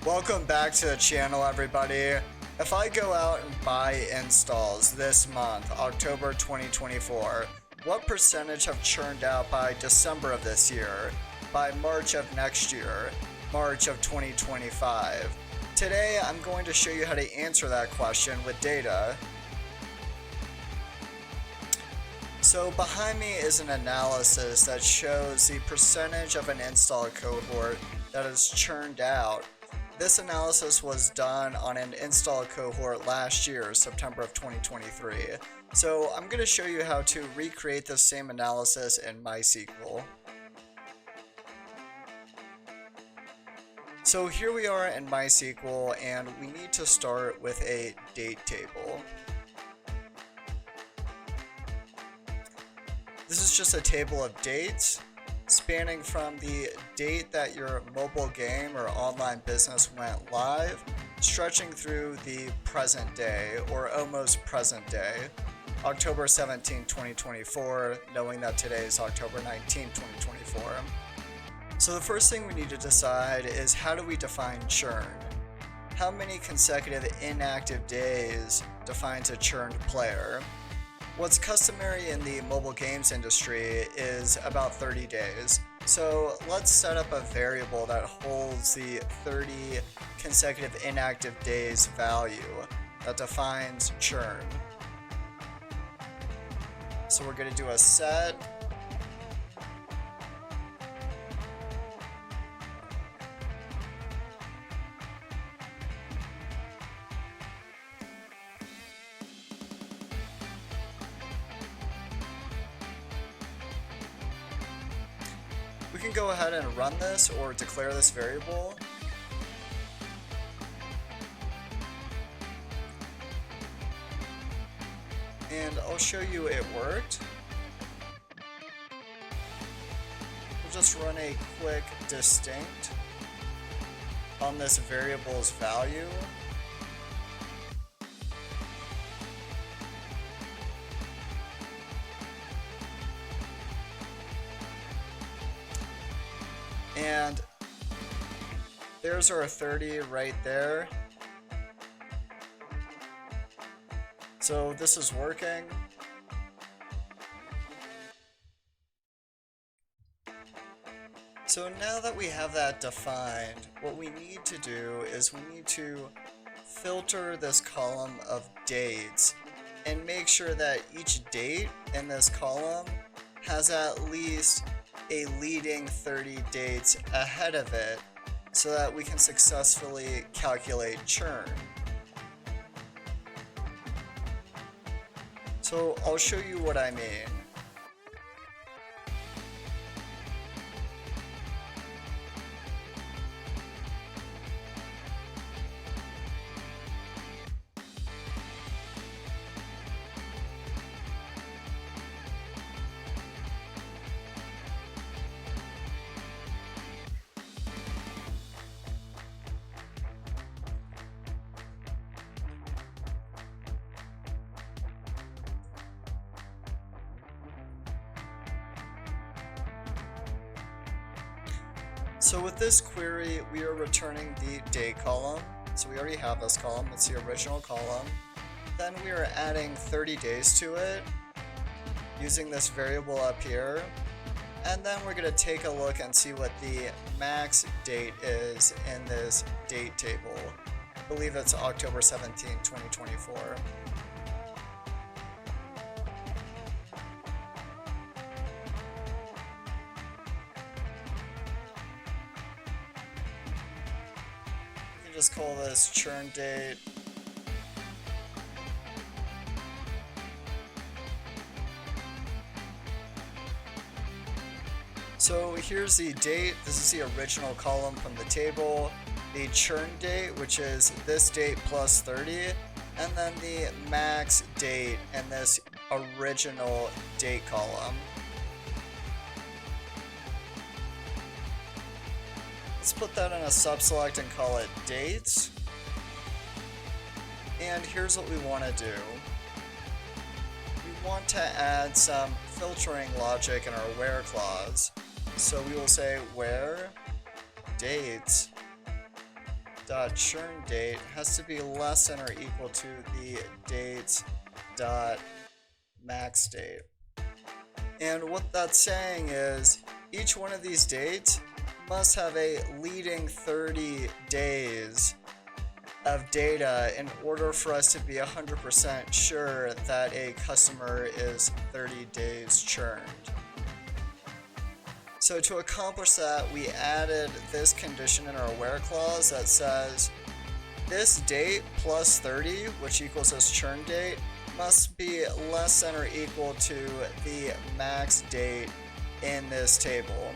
Welcome back to the channel, everybody. If I go out and buy installs this month, October 2024, what percentage have churned out by December of this year, by March of next year, March of 2025? Today, I'm going to show you how to answer that question with data. So behind me is an analysis that shows the percentage of an install cohort that is churned out. This analysis was done on an install cohort last year, September of 2023. So I'm going to show you how to recreate the same analysis in MySQL. So here we are in MySQL, and we need to start with a date table. This is just a table of dates spanning from the date that your mobile game or online business went live, stretching through the present day or almost present day, October 17, 2024, knowing that today is October 19, 2024. So the first thing we need to decide is, how do we define churn? How many consecutive inactive days defines a churned player? What's customary in the mobile games industry is about 30 days. So let's set up a variable that holds the 30 consecutive inactive days value that defines churn. So we're going to do a set. We can go ahead and run this or declare this variable. And I'll show you it worked. We'll just run a quick distinct on this variable's value. And there's our 30 right there. So this is working. So now that we have that defined, what we need to do is we need to filter this column of dates and make sure that each date in this column has at least a leading 30 dates ahead of it so that we can successfully calculate churn. So I'll show you what I mean. So with this query, we are returning the date column. So we already have this column, it's the original column. Then we are adding 30 days to it using this variable up here. And then we're going to take a look and see what the max date is in this date table. I believe it's October 17, 2024. Just call this churn date. So here's the date. This is the original column from the table. The churn date, which is this date plus 30, and then the max date in this original date column. Let's put that in a subselect and call it dates. And here's what we want to do. We want to add some filtering logic in our where clause. So we will say where dates dot churn date has to be less than or equal to the dates dot max date. And what that's saying is each one of these dates must have a leading 30 days of data in order for us to be 100% sure that a customer is 30 days churned. So to accomplish that, we added this condition in our where clause that says this date plus 30, which equals this churn date, must be less than or equal to the max date in this table.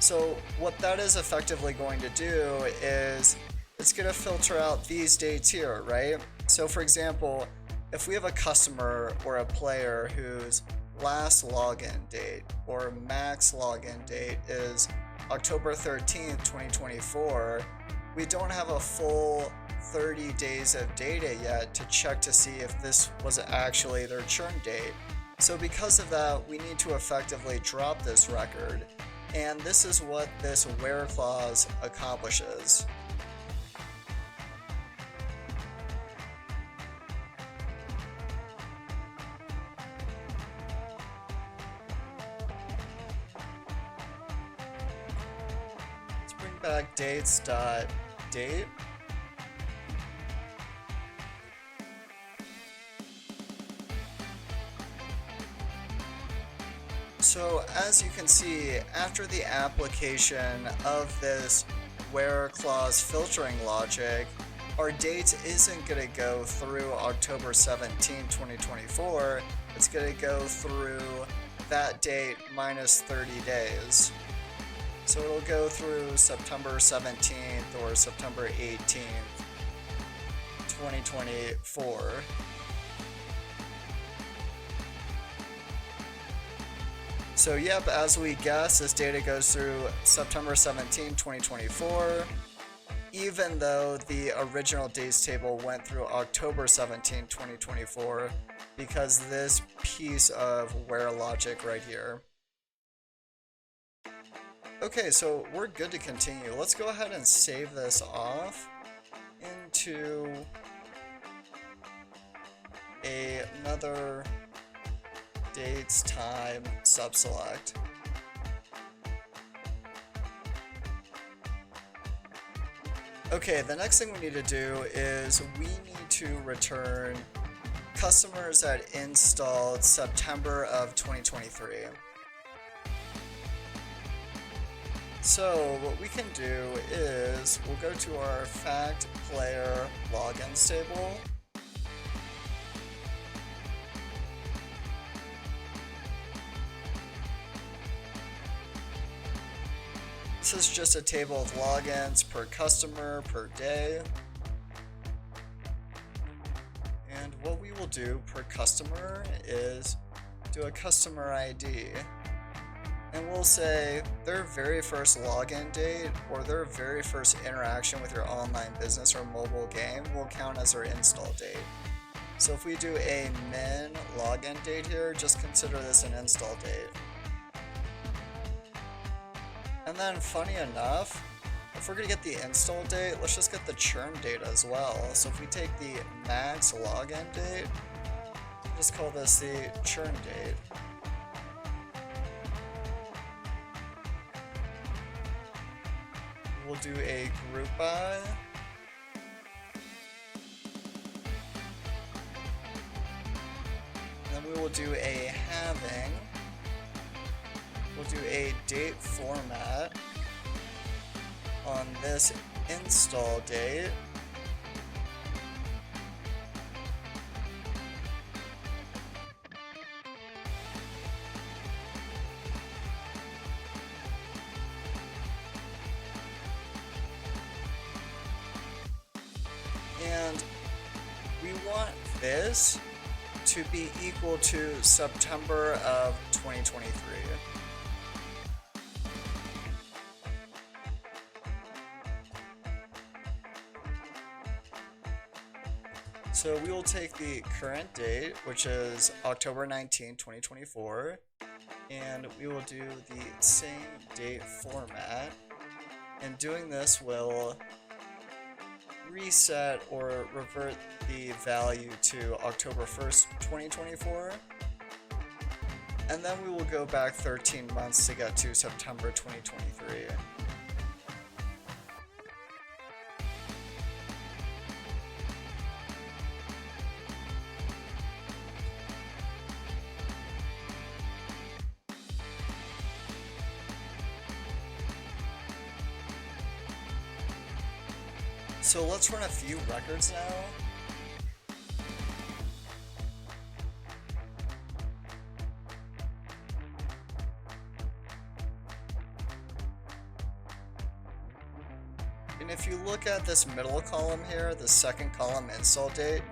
So what that is effectively going to do is it's going to filter out these dates here, right? So for example, if we have a customer or a player whose last login date or max login date is October 13th, 2024, we don't have a full 30 days of data yet to check to see if this was actually their churn date. So because of that, we need to effectively drop this record, and this is what this where clause accomplishes. Let's bring back dates.date. So as you can see, after the application of this where clause filtering logic, our date isn't going to go through October 17, 2024. It's going to go through that date minus 30 days. So it'll go through September 17th or September 18th, 2024. So yep, as we guess, this data goes through September 17, 2024, even though the original dates table went through October 17, 2024, because this piece of where logic right here. Okay, so we're good to continue. Let's go ahead and save this off into another dates time subselect. Okay, the next thing we need to do is we need to return customers that installed September of 2023. So what we can do is we'll go to our fact player logins table. This is just a table of logins per customer per day. And what we will do per customer is do a customer ID. And we'll say their very first login date or their very first interaction with your online business or mobile game will count as their install date. So if we do a min login date here, just consider this an install date. And then funny enough, if we're going to get the install date, let's just get the churn date as well. So if we take the max login date, just call this the churn date. We'll do a group by. Then we will do a having. We'll do a date format on this install date. And we want this to be equal to September of 2023. So we will take the current date, which is October 19, 2024, and we will do the same date format. And doing this will reset or revert the value to October 1st, 2024. And then we will go back 13 months to get to September 2023. So let's run a few records now. And if you look at this middle column here, the second column, install date,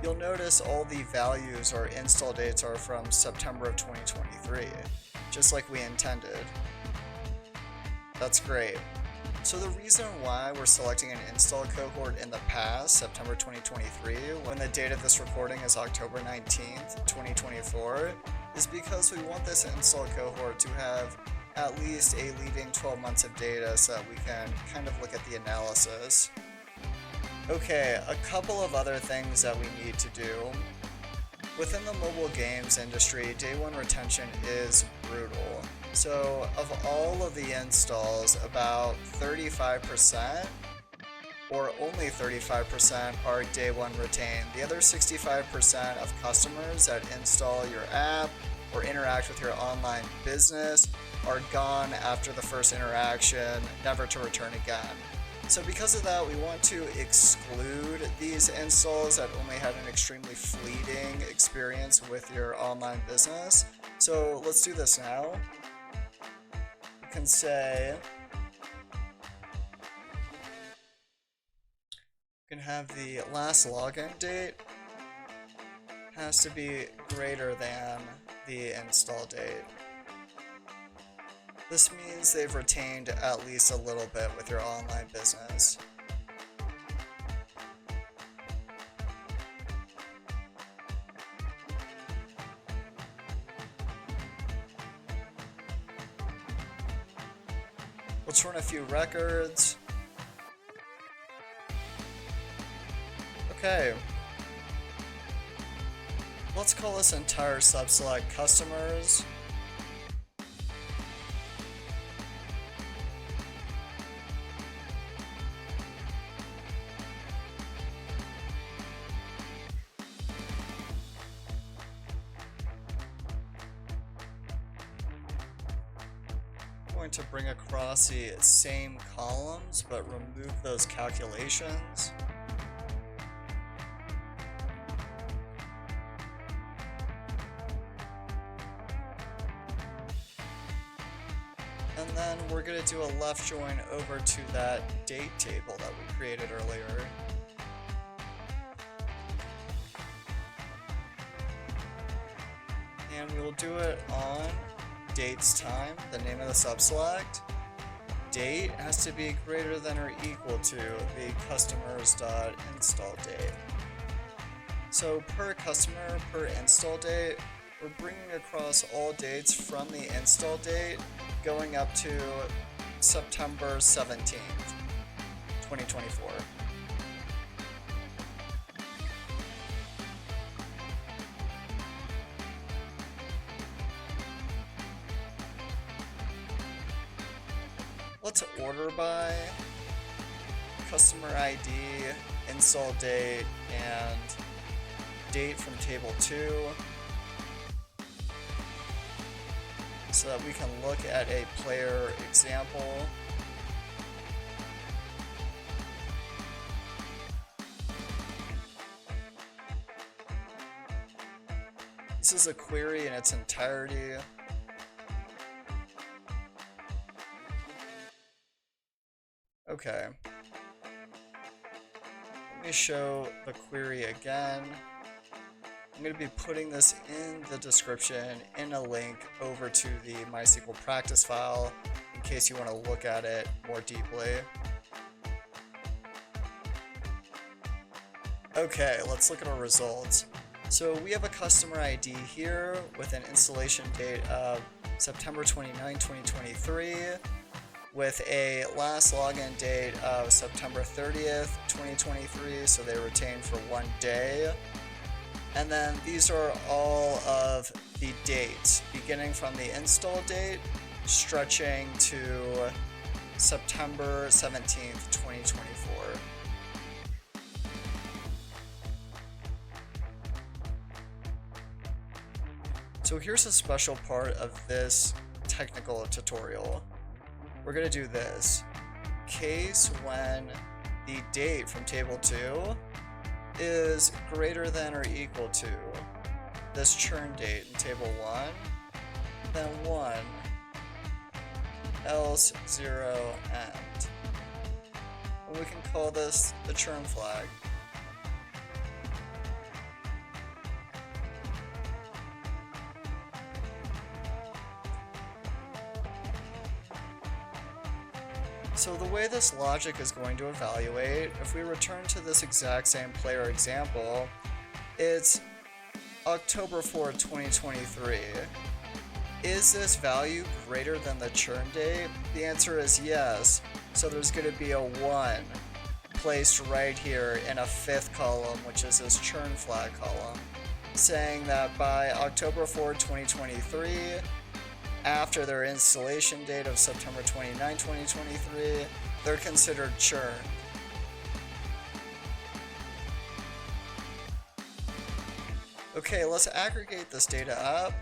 you'll notice all the values or install dates are from September of 2023, just like we intended. That's great. So the reason why we're selecting an install cohort in the past, September 2023, when the date of this recording is October 19th, 2024, is because we want this install cohort to have at least a leading 12 months of data so that we can kind of look at the analysis. Okay, a couple of other things that we need to do. Within the mobile games industry, day one retention is brutal. So of all of the installs, about 35% or only 35% are day one retained. The other 65% of customers that install your app or interact with your online business are gone after the first interaction, never to return again. So because of that, we want to exclude these installs that only had an extremely fleeting experience with your online business. So let's do this now. We can say, we can have the last login date has to be greater than the install date. This means they've retained at least a little bit with your online business. Let's run a few records. Okay. Let's call this entire subselect customers. Going to bring across the same columns but remove those calculations. And then we're going to do a left join over to that date table that we created earlier. And we will do it on dates time, the name of the subselect. Date has to be greater than or equal to the customers.install date. So per customer, per install date, we're bringing across all dates from the install date going up to September 17th, 2024. Let's order by customer ID, install date, and date from table 2 so that we can look at a player example. This is a query in its entirety. Okay. Let me show the query again. I'm going to be putting this in the description in a link over to the MySQL practice file in case you want to look at it more deeply. Okay, let's look at our results. So we have a customer ID here with an installation date of September 29, 2023. with a last login date of September 30th, 2023, so they retain for 1 day. And then these are all of the dates, beginning from the install date, stretching to September 17th, 2024. So here's a special part of this technical tutorial. We're going to do this. Case when the date from table 2 is greater than or equal to this churn date in table 1, then 1, else 0 end. And we can call this the churn flag. So the way this logic is going to evaluate, if we return to this exact same player example, it's October 4th, 2023. Is this value greater than the churn date? The answer is yes. So there's going to be a 1 placed right here in a 5th column, which is this churn flag column, saying that by October 4th, 2023, after their installation date of September 29, 2023, they're considered churned. Okay, let's aggregate this data up.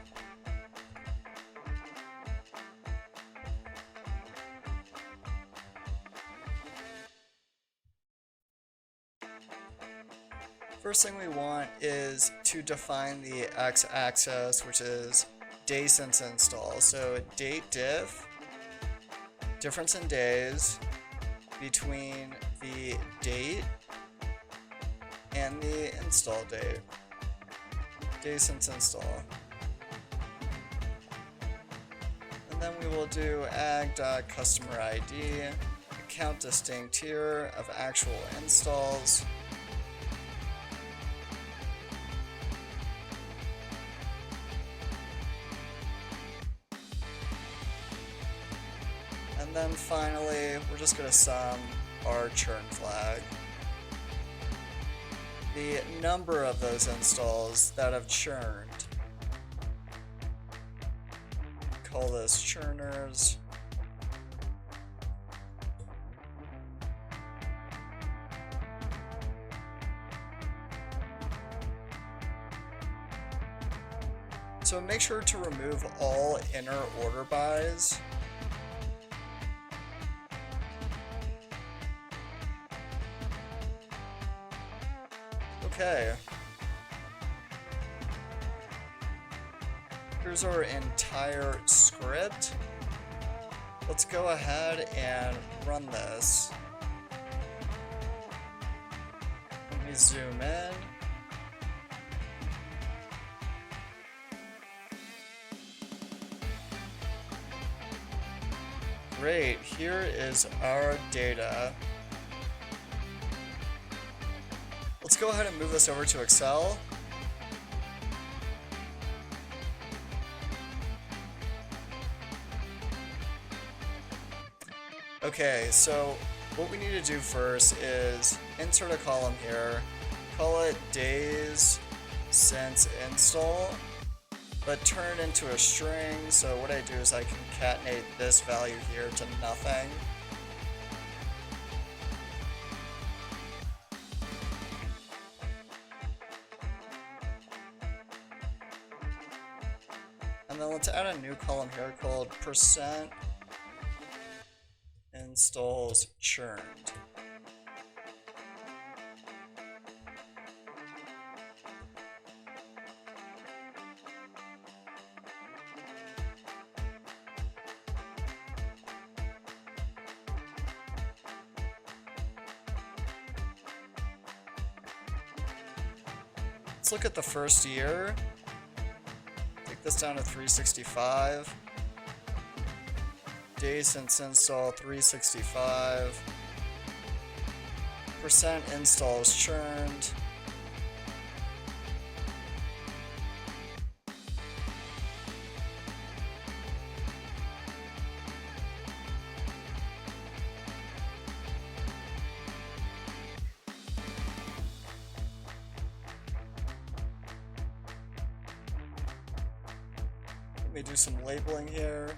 First thing we want is to define the x-axis, which is day since install. So date diff, difference in days between the date and the install date. Day since install. And then we will do ag.customer ID, account distinct here of actual installs. And then finally, we're just going to sum our churn flag. The number of those installs that have churned. Call this churners. So make sure to remove all inner order bys. Okay. Here's our entire script. Let's go ahead and run this. Let me zoom in. Great, here is our data. Let's go ahead and move this over to Excel. Okay, so what we need to do first is insert a column here, call it days since install, but turn it into a string. So what I do is I concatenate this value here to nothing. And then let's add a new column here called percent installs churned. Let's look at the first year. Take this down to 365. Days since install 365. Percent installs churned. me do some labeling here.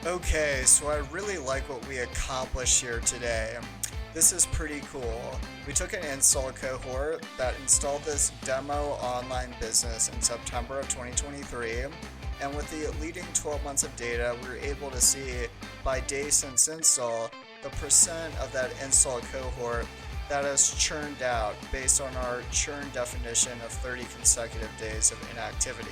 Okay, so I really like what we accomplished here today. This is pretty cool. We took an install cohort that installed this demo online business in September of 2023, and with the leading 12 months of data, we were able to see by day since install the percent of that install cohort that has churned out based on our churn definition of 30 consecutive days of inactivity.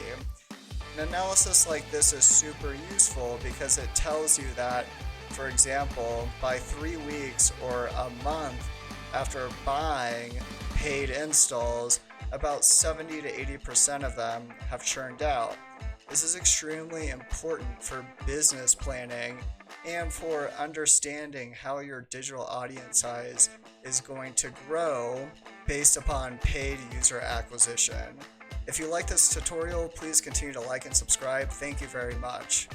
An analysis like this is super useful because it tells you that, for example, by 3 weeks or a month after buying paid installs, about 70 to 80% of them have churned out. This is extremely important for business planning and for understanding how your digital audience size is going to grow based upon paid user acquisition. If you like this tutorial, please continue to like and subscribe. Thank you very much.